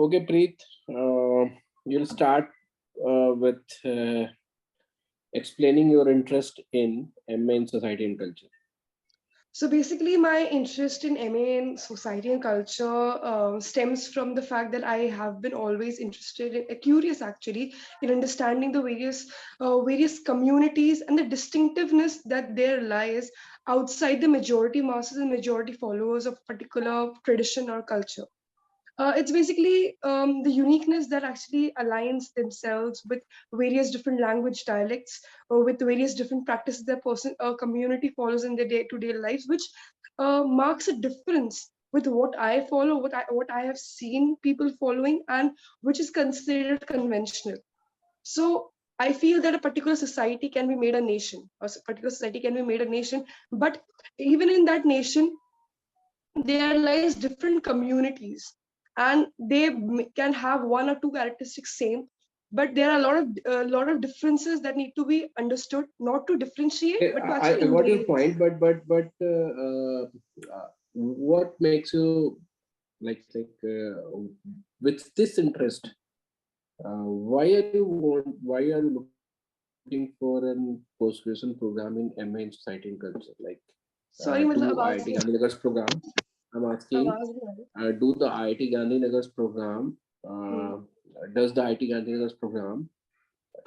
Okay, Preet, you'll start with explaining your interest in MA in Society and Culture. So basically, my interest in MA in society and culture stems from the fact that I have been always interested, curious actually, in understanding the various communities and the distinctiveness that there lies outside the majority masses and majority followers of particular tradition or culture. It's basically the uniqueness that actually aligns themselves with various different language dialects or with various different practices that person community follows in their day-to-day lives, which marks a difference with what I follow, what I have seen people following, and which is considered conventional. So I feel that a particular society can be made a nation, particular society can be made a nation, but even in that nation, there lies different communities, and they can have one or two characteristics same, but there are a lot of differences that need to be understood, not to differentiate Okay, but to I actually got your embrace. point, but what makes you with this interest? Why are you looking for an post-graduation program in MA in Society and Culture, like do Sorry, IIT मतलब आवाज नहीं आ Gandhinagar's program? I'm asking, आवाज नहीं आ रही. do the IIT Gandhinagar's program, Hmm. does the IIT Gandhinagar's program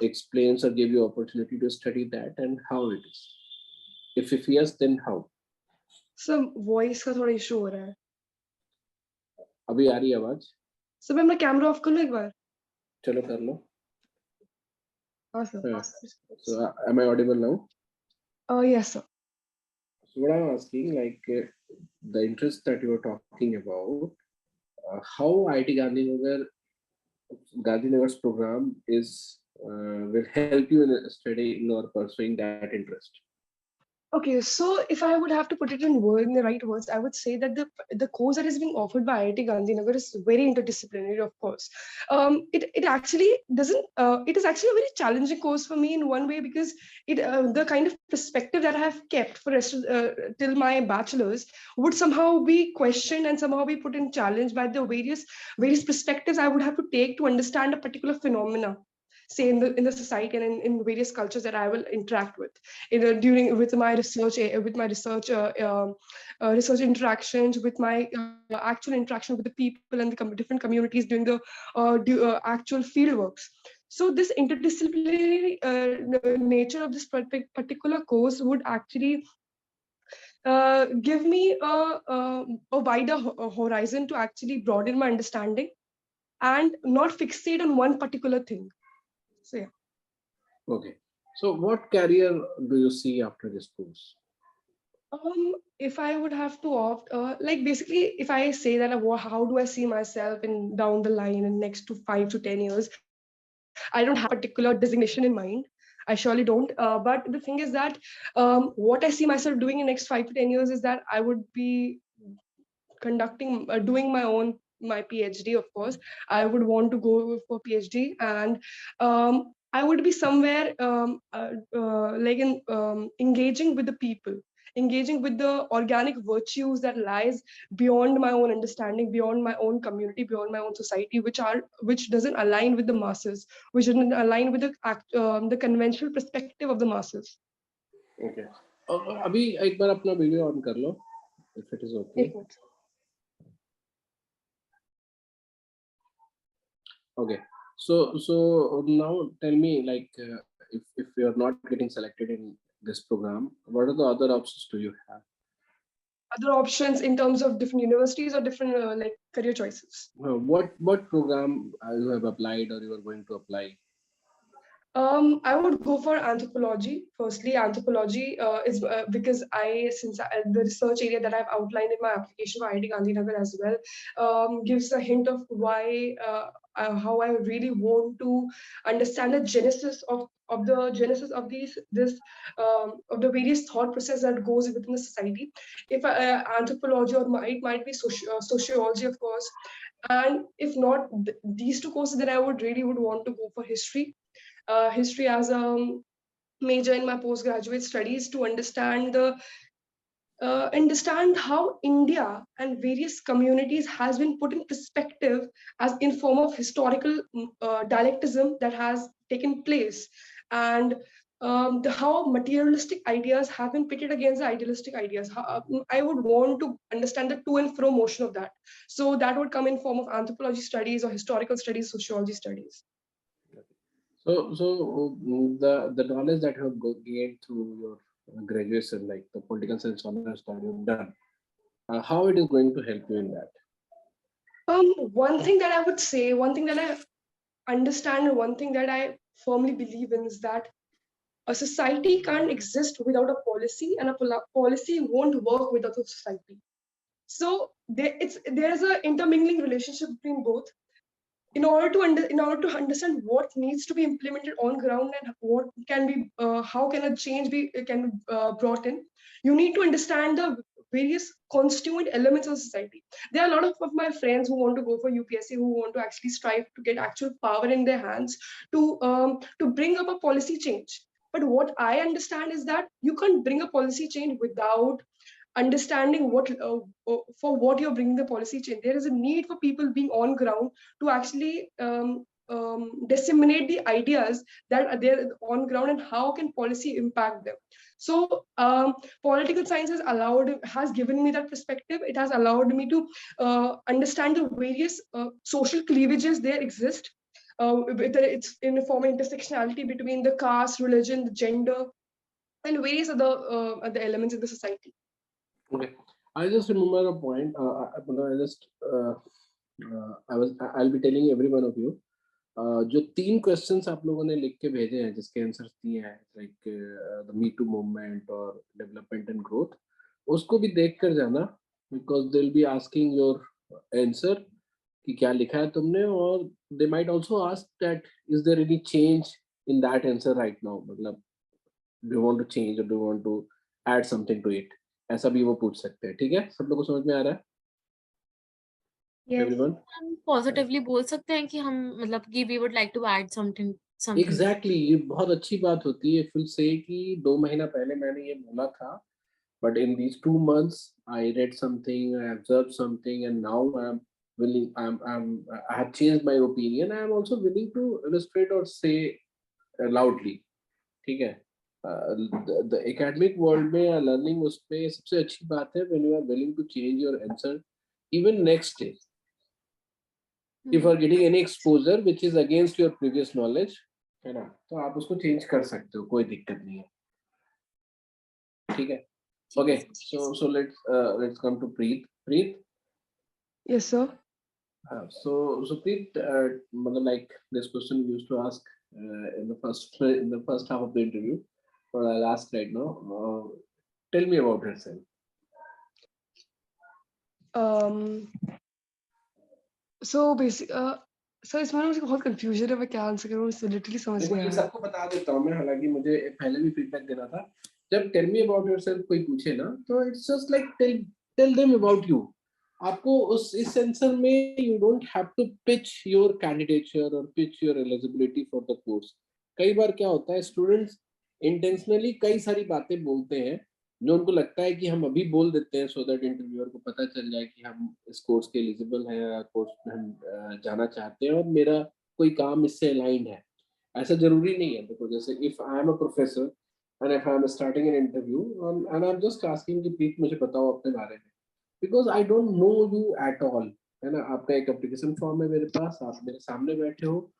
explains or give you opportunity to study that, and how it is? If yes, then how? सब voice का थोड़ा issue हो रहा है. अभी आ रही है आवाज? सब मैं अपना कैमरा ऑफ कर लूं एक बार. चलो कर लो. हाँ sir. So am I audible now? Yes sir. So what I'm asking, the interest that you were talking about, how IIT Gandhinagar's program is will help you in studying or pursuing that interest. Okay, so if I would have to put it in the right words, I would say that the course that is being offered by IIT Gandhinagar is very interdisciplinary, of course. It actually doesn't. It is actually a very challenging course for me in one way, because the kind of perspective that I have kept for rest of, till my bachelor's would somehow be questioned and somehow be put in challenge by the various perspectives I would have to take to understand a particular phenomena, say in the society and in various cultures that I will interact with during with my research interactions, with my actual interaction with the people and the different communities doing the actual field works. So this interdisciplinary nature of this particular course would actually give me a wider horizon to actually broaden my understanding and not fixate on one particular thing. So yeah. Okay. So what career do you see after this course? If I would have to opt, like basically, if I say that, how do I see myself in down the line in next to 5 to 10 years, I don't have a particular designation in mind. I surely don't. But the thing is that what I see myself doing in next 5 to 10 years is that I would be doing my PhD. Of course, I would want to go for PhD, and I would be somewhere engaging with the people, engaging with the organic virtues that lies beyond my own understanding, beyond my own community, beyond my own society, which doesn't align with the masses, which doesn't align with the conventional perspective of the masses. Okay. अभी एक बार अपना video on कर लो, if it is okay. Okay. So now tell me, if you are not getting selected in this program, what are the other options do you have? Other options in terms of different universities or different like career choices? What program you have applied or you are going to apply? I would go for anthropology. Firstly, anthropology is because the research area that I've outlined in my application for IIT Gandhinagar as well gives a hint of why how I really want to understand the genesis of this of the various thought process that goes within the society. If anthropology, or it might be sociology, of course, and if not these two courses, then I would want to go for history as a major in my postgraduate studies, to understand understand how India and various communities has been put in perspective as in form of historical dialectism that has taken place, and how materialistic ideas have been pitted against the idealistic ideas. I would want to understand the to and fro motion of that. So that would come in form of anthropology studies or historical studies, sociology studies. So the knowledge that you have gained through your graduation, like the political science honors that you've done, how it is going to help you in that? One thing that I would say, one thing that I understand, and one thing that I firmly believe in is that a society can't exist without a policy, and a policy won't work without a society. So there is an intermingling relationship between both. In order to understand what needs to be implemented on ground and what can be how can a change be can be brought in, you need to understand the various constituent elements of society. There are a lot of my friends who want to go for UPSC, who want to actually strive to get actual power in their hands to bring up a policy change. But what I understand is that you can't bring a policy change without understanding for what you're bringing the policy change. There is a need for people being on ground to actually disseminate the ideas that are there on ground, and how can policy impact them. So political science has given me that perspective. It has allowed me to understand the various social cleavages there exist, whether it's in a form of intersectionality between the caste, religion, the gender, and various other elements in the society. Okay, I just remember a point. I'll be telling every one of you. जो 3 questions आप लोगों ने लिख के भेजे हैं, जिसके answers दिए हैं, like the me too movement और डेवलपमेंट एंड ग्रोथ, उसको भी देख कर जाना, because they will be asking your answer कि क्या लिखा है तुमने, और they might also ask that is there any change in that answer right now, मतलब do you want to change और do you want to add something to it, ऐसा भी वो पूछ सकते हैं. ठीक है, सब लोगों को समझ में आ रहा है? Yes. एवरीवन हम पॉजिटिवली बोल सकते हैं कि हम मतलब कि we would like to add something exactly, ये बहुत अच्छी बात होती है फिर से कि 2 महीना पहले मैंने ये बोला था, but in these 2 months I read something, I observed something, and now I'm willing, I have changed my opinion. I am also willing to illustrate or say loudly. ठीक है, the academic world में या learning उसमें सबसे अच्छी बात है when you are willing to change your answer even next day. If you are getting any exposure which is against your previous knowledge, है ना, तो आप उसको change कर सकते हो, कोई दिक्कत नहीं है. ठीक है. Okay, so let's come to Preet. Preet. Yes, sir. So Preet, like this question we used to ask in the first half of the interview, but I'll ask right now. Tell me about yourself. So basically, sir इसमें मुझे बहुत confusion है, मैं क्या answer करूँ, मुझे literally समझ देखो, नहीं आ ये रहा है. सबको बता देता हूँ मैं, हालांकि मुझे पहले भी फीडबैक देना था. जब टेल मी अबाउट योरसेल्फ कोई पूछे ना, तो it's just like tell them about you. आपको इस आंसर में you don't have to pitch your candidature और pitch your eligibility for the course. कई बार क्या होता है, स्टूडेंट्स इंटेंशनली कई सारी बातें बोलते हैं जो उनको लगता है कि हम अभी बोल देते हैं सो दैट इंटरव्यूअर को पता चल जाए कि हम इस कोर्स के एलिजिबल हैं या कोर्स में हम जाना चाहते हैं और मेरा कोई काम इससे अलाइंड है. ऐसा जरूरी नहीं है. देखो, जैसे if I am a professor and if I am starting an interview and I am just asking कि प्लीज मुझे बताओ अपने बारे में, because I don't know you at all, है ना. आपका एक एप्लीकेशन फॉर्म है मेरे पास, आप मेरे सामने बैठे हो.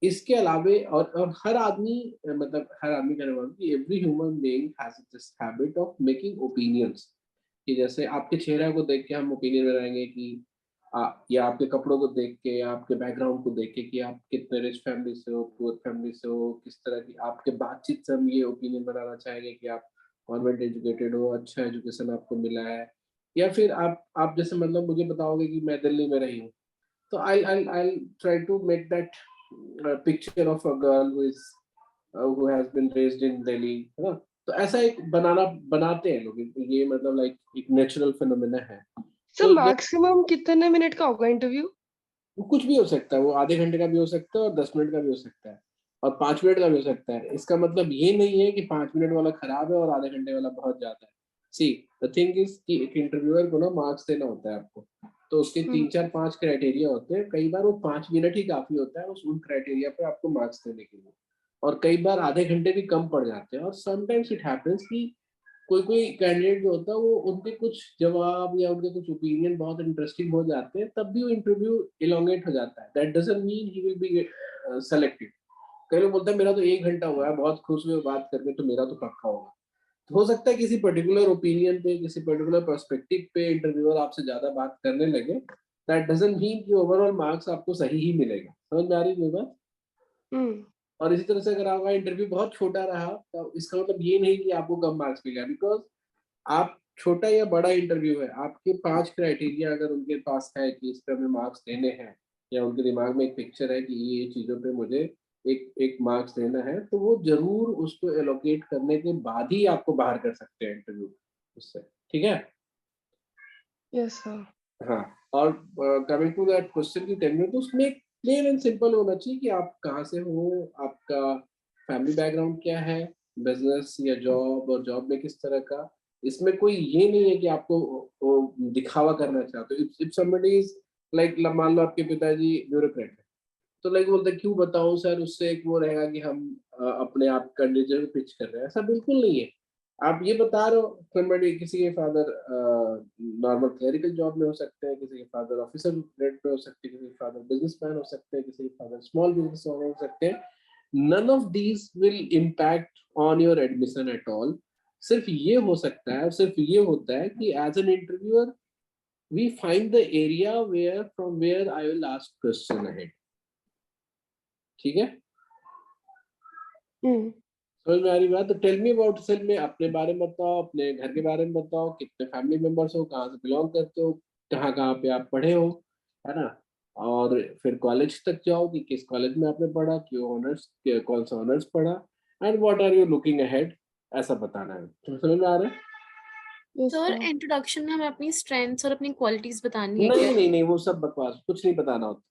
इसके अलावे और हर आदमी, मतलब हर आदमी कहने वाला कि every human being has this habit of making opinions, कि जैसे आपके चेहरे को देख के हम ओपिनियन बनाएंगे कि या आपके कपड़ों को देख के या आपके बैकग्राउंड को देख के कि आप कितने रिच फैमिली से हो, पुअर फैमिली से हो, किस तरह की आपके बातचीत से हम ये ओपिनियन बनाना चाहेंगे कि आप कॉन्वेंट एजुकेटेड हो, अच्छा एजुकेशन आपको मिला है, या फिर आप जैसे मतलब मुझे बताओगे कि मैं दिल्ली में रही हूँ, तो I'll try to make that picture of a girl who has been raised in Delhi, है ना. तो ऐसा एक बनाते हैं लोग, ये मतलब लाइक एक नेचुरल फिनोमेना है. सर मैक्सिमम कितने मिनट का होगा इंटरव्यू? कुछ भी हो सकता है, वो आधे घंटे का भी हो सकता है और 10 मिनट का भी हो सकता है और 5 मिनट का भी हो सकता है. इसका मतलब ये नहीं है कि 5 मिनट वाला खराब है और आधे घंटे वाला बहुत ज्यादा है. सी द थिंग इज कि एक इंटरव्यूअर को ना मार्क्स देना होता है आपको, तो उसके 3 4 5 क्राइटेरिया होते हैं। कई बार वो 5 मिनट ही काफी होता है उन क्राइटेरिया पे आपको मार्क्स देने के लिए, और कई बार आधे घंटे भी कम पड़ जाते हैं। और समटाइम्स इट हैपेंस कि कोई कोई कैंडिडेट जो होता है वो उनके कुछ जवाब या उनके कुछ ओपिनियन बहुत इंटरेस्टिंग हो जाते हैं, तब भी वो इंटरव्यू इलोंगेट हो जाता है। That doesn't mean he will be selected. कई लोग बोलते हैं मेरा तो 1 घंटा हुआ है, बहुत खुश हुए बात करके, तो मेरा तो पक्का होगा। तो हो सकता है किसी पर्टिकुलर ओपिनियन पे, किसी पर्टिकुलर पर्सपेक्टिव पे इंटरव्यूअर आपसे ज्यादा बात करने लगे, दैट डजंट मीन कि ओवरऑल मार्क्स आपको सही ही मिलेगा। समझ में आ रही है ये बात? और इसी तरह से अगर आपका इंटरव्यू बहुत छोटा रहा, तो इसका मतलब ये नहीं कि आपको कम मार्क्स मिलेगा, बिकॉज आप छोटा या बड़ा इंटरव्यू है, आपके 5 क्राइटेरिया अगर उनके पास है कि इस पे हमें मार्क्स देने हैं, या उनके दिमाग में एक पिक्चर है कि ये चीजों पे मुझे एक एक मार्क्स देना है, तो वो जरूर उसको एलोकेट करने के बाद ही आपको बाहर कर सकते हैं इंटरव्यू उससे। ठीक है? Yes sir. हाँ। और कमिंग टू दैट क्वेश्चन की टेन में, तो उसमें एक प्लेन एंड सिंपल होना चाहिए कि आप कहाँ से हो, आपका फैमिली बैकग्राउंड क्या है, बिजनेस या जॉब, और जॉब में किस तरह का। इसमें कोई ये नहीं है कि आपको दिखावा करना चाहते हो। इफ समबडी इज लाइक, मान लो आपके पिताजी ब्यूरोक्रेट है, तो लाइक बोलते क्यों बताऊं सर, उससे एक वो रहेगा कि हम अपने आप कैंडिडेट पिच कर रहे हैं। ऐसा बिल्कुल नहीं है। आप ये बता रहे हो, somebody, किसी के फादर नॉर्मल क्लरिकल जॉब में हो सकते हैं, किसी के फादर ऑफिसर ग्रेड पे हो सकते हैं, किसी के फादर बिजनेसमैन हो सकते हैं, किसी के फादर स्मॉल बिजनेस ओनर हो सकते हैं। None of these will impact on your admission at all. सिर्फ ये हो सकता है, और सिर्फ ये होता है कि as an interviewer we find the area where from where I will ask question ahead. ठीक है? समझ में आ रही बात? तो टेल मी अबाउट सेल्फ में, अपने बारे में बताओ, अपने घर के बारे में बताओ, कितने फैमिली मेंबर्स हो, कहाँ से बिलोंग करते हो, कहाँ कहाँ पे आप पढ़े हो, है ना? और फिर कॉलेज तक जाओ कि किस कॉलेज में आपने पढ़ा, क्यों ऑनर्स, कौन सा ऑनर्स पढ़ा, and what are you looking ahead, ऐसा बताना है। तो समझ में आ रहा है? सर इंट्रोडक्शन में हमें अपनी स्ट्रेंथ्स और अपनी क्वालिटीज बतानी है क्या? नहीं नहीं नहीं, वो सब बकवास, कुछ नहीं बताना होता।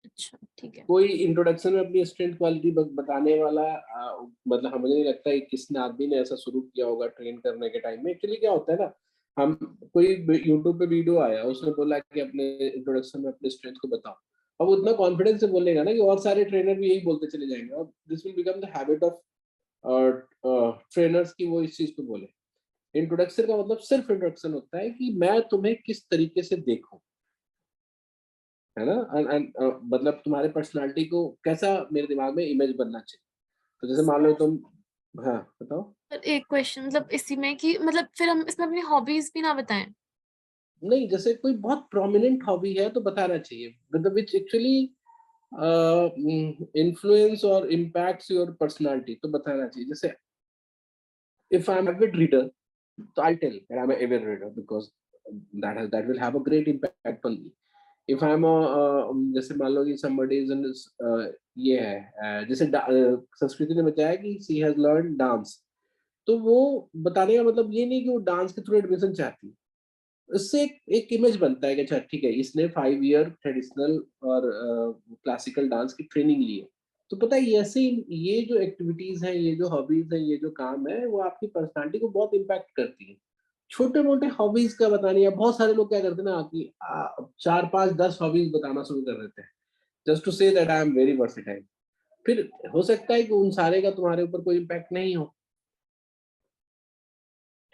अच्छा ठीक है। कोई इंट्रोडक्शन में अपनी स्ट्रेंथ क्वालिटी बताने वाला मतलब मुझे नहीं लगता है किसने आदमी ने ऐसा शुरू किया होगा ट्रेन करने के टाइम में। एक्चुअली क्या होता है ना, हम कोई यूट्यूब पे वीडियो आया, उसने बोला कि अपने इंट्रोडक्शन में अपने स्ट्रेंथ को बताओ, अब उतना कॉन्फिडेंस से बोलेगा ना कि और सारे ट्रेनर भी यही बोलते चले जाएंगे, और this will become the habit of trainers की वो इस चीज को बोले। इंट्रोडक्शन का मतलब सिर्फ इंट्रोडक्शन होता है कि मैं तुम्हें किस तरीके से देखूं, है ना? मतलब तुम्हारे पर्सनालिटी को कैसा मेरे दिमाग में इमेज बनना चाहिए। तो जैसे मान लो तुम, हाँ बताओ। सर एक क्वेश्चन मतलब इसी में कि मतलब फिर हम इसमें अपनी हॉबीज भी ना बताएं? नहीं, जैसे कोई बहुत प्रोमिनेंट हॉबी है तो बताना चाहिए, मतलब विच एक्चुअली इन्फ्लुएंस और इम्पैक्ट्स योर पर्सनालिटी, तो बताना चाहिए। जैसे if I am avid reader, तो I tell that I am avid reader because that will have a great impact on me. If I'm a जैसे मान लो कि somebody is in ये है जैसे संस्कृति ने बताया कि she has learned dance, तो वो बताने का मतलब ये नहीं कि वो डांस के थ्रू एडमिशन चाहती है। उससे एक इमेज बनता है कि अच्छा ठीक है, इसने 5 ईयर ट्रेडिशनल और क्लासिकल डांस की ट्रेनिंग ली है। तो पता है ऐसे ये जो एक्टिविटीज हैं, ये जो हॉबीज हैं, ये जो काम है, वो आपकी पर्सनालिटी को बहुत इम्पैक्ट करती है। छोटे मोटे हॉबीज का बताने, या बहुत सारे लोग क्या करते हैं ना कि 4 5 10 हॉबीज बताना शुरू कर देते हैं, just to say that I am very versatile. फिर हो सकता है कि उन सारे का तुम्हारे ऊपर कोई इम्पैक्ट नहीं हो।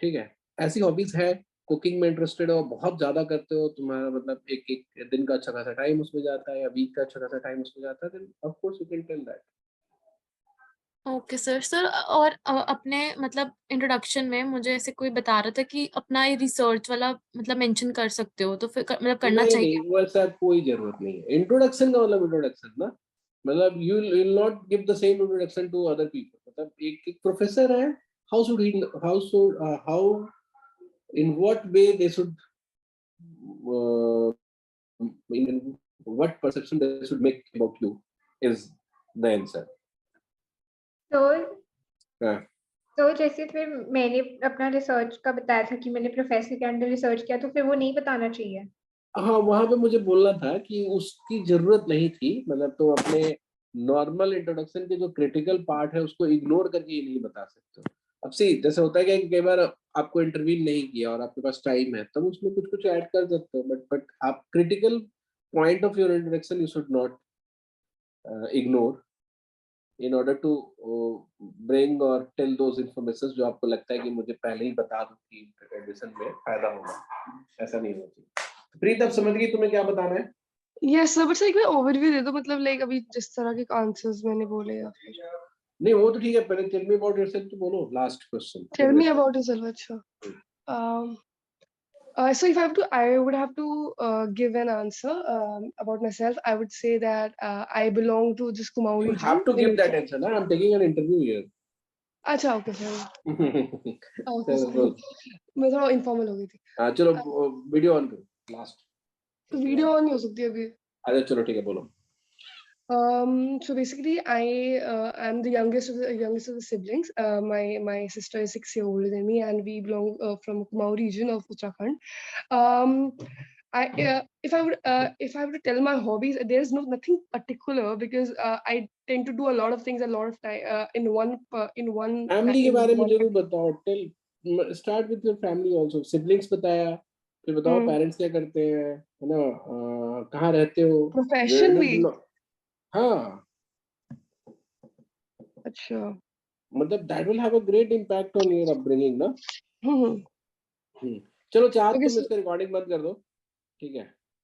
ठीक है? ऐसी हॉबीज है, कुकिंग में इंटरेस्टेड हो, बहुत ज्यादा करते हो, तुम्हारा मतलब एक एक दिन का अच्छा खासा टाइम उसमें जाता है, या वीक का अच्छा खासा टाइम उसमें जाता है, then of course you can tell that. Okay sir. Sir और अपने मतलब इंट्रोडक्शन में मुझे ऐसे कोई बता रहा था कि अपना ये रिसर्च वाला मतलब मेंशन कर सकते हो, तो फिर मतलब करना नहीं चाहिए? नहीं, वो ऐसा कोई जरूरत नहीं है। इंट्रोडक्शन का मतलब इंट्रोडक्शन ना, मतलब you will not give the same introduction to other people. मतलब एक एक प्रोफेसर है, how should he, how in what way they should, in what perception they should make about you is the answer. तो हाँ। तो जैसे फिर मैंने अपना रिसर्च का बताया था कि मैंने प्रोफेसर के अंडर रिसर्च किया, तो फिर वो नहीं बताना चाहिए? हाँ, वहां पे मुझे बोलना था कि उसकी जरूरत नहीं थी। मतलब तो अपने नॉर्मल इंट्रोडक्शन के जो क्रिटिकल पार्ट है उसको इग्नोर करके ये नहीं बता सकते। अब सी जैसे होता है कि कई बार आपको इंटरव्यू नहीं किया और आपके पास टाइम है, तब उसमें कुछ कुछ ऐड कर सकते हो, बट आप critical point of your introduction you should not ignore in order to bring or tell those information जो आपको लगता है कि मुझे पहले ही बता दो कि एडिशन में फायदा होगा, ऐसा नहीं होना चाहिए। प्रीत अब समझ गई तुम्हें क्या बताना है? यस सर, बट एक बार ओवरव्यू दे दो, मतलब लाइक अभी जिस तरह के आंसर्स मैंने बोले या फिर नहीं वो तो ठीक है, पहले टेल मी अबाउट योरसेल्फ तो बोलो, last question. Tell me about yourself. अच्छा, so if I would have to give an answer about myself, I would say that I belong to this Kumaon You region have to in give that Uttarakhand. answer ना, I'm taking an interview here. अच्छा, okay sir, okay चलो sir, बोल। मैं थोड़ा informal हो गई थी। हाँ चलो वीडियो ऑन करो लास्ट। तो वीडियो ऑन नहीं हो सकती अभी। अरे चलो ठीक है बोलो। So basically, I'm the youngest of the siblings. My sister is 6 years older than me, and we belong from Kumaon region of Uttarakhand. Um, if I were to tell my hobbies, there is nothing particular because I tend to do a lot of things a lot of time in family के बारे में जरूर बताओ, tail start with your family also. Siblings बताया, फिर बताओ parents क्या करते हैं, है ना, कहाँ रहते हो, प्रोफेशन भी। हाँ अच्छा, मतलब that will have a great impact on your upbringing ना। चलो चाहत तुम इसका रिकॉर्डिंग बंद कर दो, ठीक है।